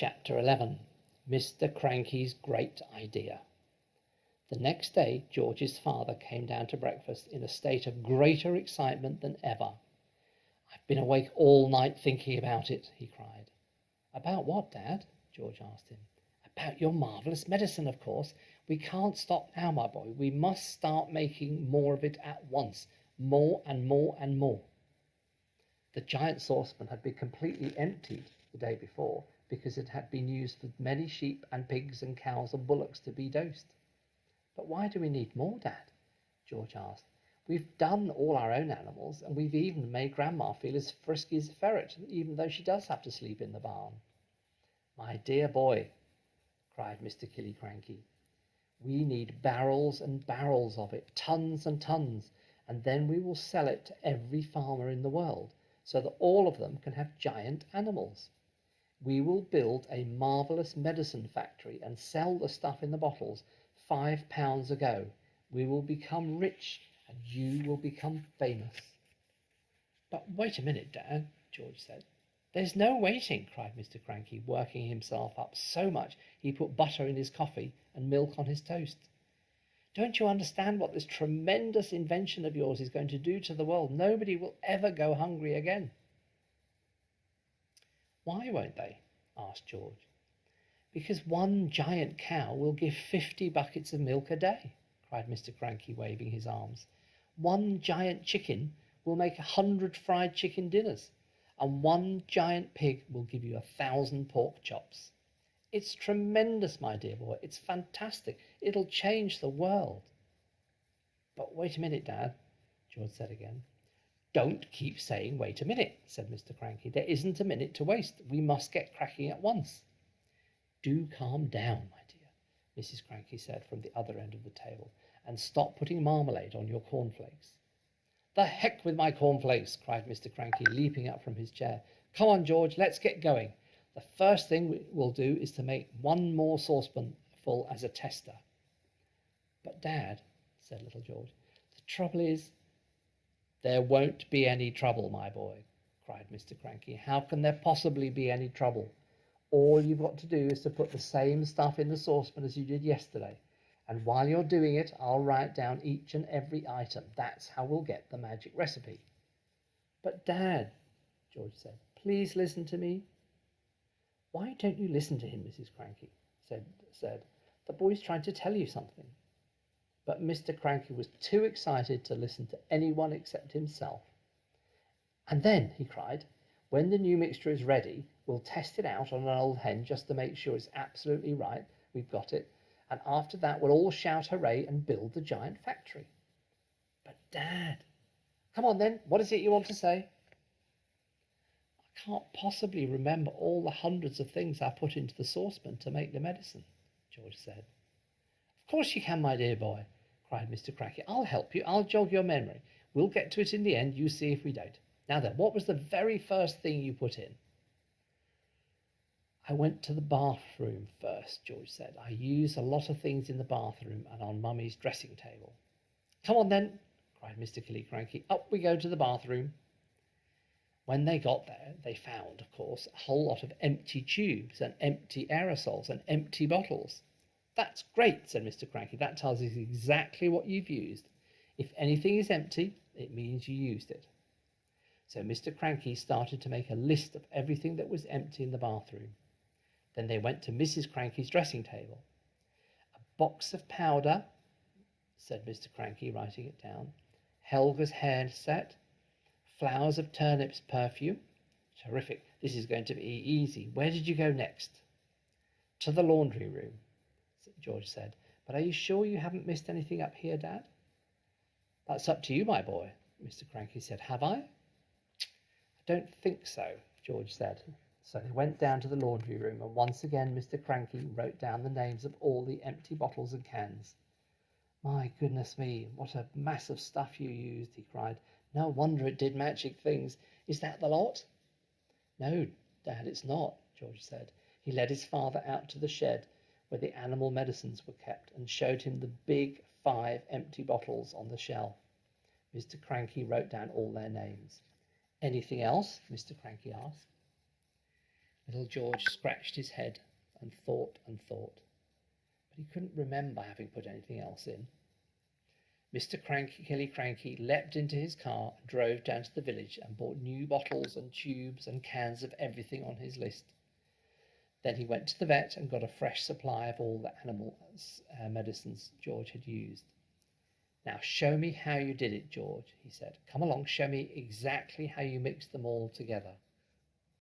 Chapter 11. Mr. Cranky's Great Idea. The next day George's father came down to breakfast in a state of greater excitement than ever. "I've been awake all night thinking about it," he cried. "About what, Dad?" George asked him. "About your marvellous medicine, of course. We can't stop now, my boy. We must start making more of it at once. More and more and more." The giant saucepan had been completely emptied the day before because it had been used for many sheep and pigs and cows and bullocks to be dosed. "But why do we need more, Dad?" George asked. "We've done all our own animals, and we've even made Grandma feel as frisky as a ferret, even though she does have to sleep in the barn." "My dear boy," cried Mr. Killiecranky, "we need barrels and barrels of it, tons and tons, and then we will sell it to every farmer in the world, so that all of them can have giant animals. We will build a marvellous medicine factory and sell the stuff in the bottles £5 a go. We will become rich, and you will become famous." "But wait a minute, Dad," George said. "There's no waiting," cried Mr. Cranky, working himself up so much he put butter in his coffee and milk on his toast. "Don't you understand what this tremendous invention of yours is going to do to the world? Nobody will ever go hungry again." "Why won't they?" asked George. "Because one giant cow will give 50 buckets of milk a day," cried Mr. Cranky, waving his arms. "One giant chicken will make 100 fried chicken dinners, and one giant pig will give you 1,000 pork chops. It's tremendous, my dear boy. It's fantastic. It'll change the world." "But wait a minute, Dad," George said again. "Don't keep saying wait a minute," said Mr. Cranky. "There isn't a minute to waste. We must get cracking at once." "Do calm down, my dear," Mrs. Cranky said from the other end of the table, "and stop putting marmalade on your cornflakes." "The heck with my cornflakes!" cried Mr. Cranky, leaping up from his chair. "Come on, George, let's get going. The first thing we'll do is to make one more saucepan full as a tester." "But, Dad," said little George, "the trouble is—" "There won't be any trouble, my boy," cried Mr. Cranky. "How can there possibly be any trouble? All you've got to do is to put the same stuff in the saucepan as you did yesterday, and while you're doing it, I'll write down each and every item. That's how we'll get the magic recipe." "But, Dad," George said, "please listen to me." "Why don't you listen to him?" Mrs. Cranky said. "The boy's trying to tell you something." But Mr. Cranky was too excited to listen to anyone except himself. "And then," he cried, "when the new mixture is ready, we'll test it out on an old hen just to make sure it's absolutely right, we've got it, and after that we'll all shout hooray and build the giant factory." "But, Dad—" "Come on then, what is it you want to say?" "I can't possibly remember all the hundreds of things I put into the saucepan to make the medicine," George said. "Of course you can, my dear boy," cried Mr. Cranky. "I'll help you. I'll jog your memory. We'll get to it in the end. You see if we don't. Now then, what was the very first thing you put in?" "I went to the bathroom first," George said. "I used a lot of things in the bathroom and on Mummy's dressing table." "Come on then," cried Mr. Killiecranky. "Up we go to the bathroom." When they got there, they found, of course, a whole lot of empty tubes and empty aerosols and empty bottles. "That's great," said Mr. Cranky. "That tells us exactly what you've used. If anything is empty, it means you used it." So Mr. Cranky started to make a list of everything that was empty in the bathroom. Then they went to Mrs. Cranky's dressing table. "A box of powder," said Mr. Cranky, writing it down. "Helga's hair set. Flowers of turnips perfume." "Terrific. This is going to be easy. Where did you go next?" "To the laundry room," George said. "But are you sure you haven't missed anything up here, Dad?" "That's up to you, my boy," Mr. Cranky said. "Have I?" "I don't think so," George said. So they went down to the laundry room, and once again Mr. Cranky wrote down the names of all the empty bottles and cans. "My goodness me, what a mass of stuff you used," he cried. "No wonder it did magic things. Is that the lot?" "No, Dad, it's not," George said. He led his father out to the shed where the animal medicines were kept and showed him the big 5 empty bottles on the shelf. Mr. Cranky wrote down all their names. "Anything else?" Mr. Cranky asked. Little George scratched his head and thought, but he couldn't remember having put anything else in. Mr. Killy Cranky leapt into his car and drove down to the village and bought new bottles and tubes and cans of everything on his list. Then he went to the vet and got a fresh supply of all the animal medicines George had used. "Now show me how you did it, George," he said. "Come along, show me exactly how you mixed them all together."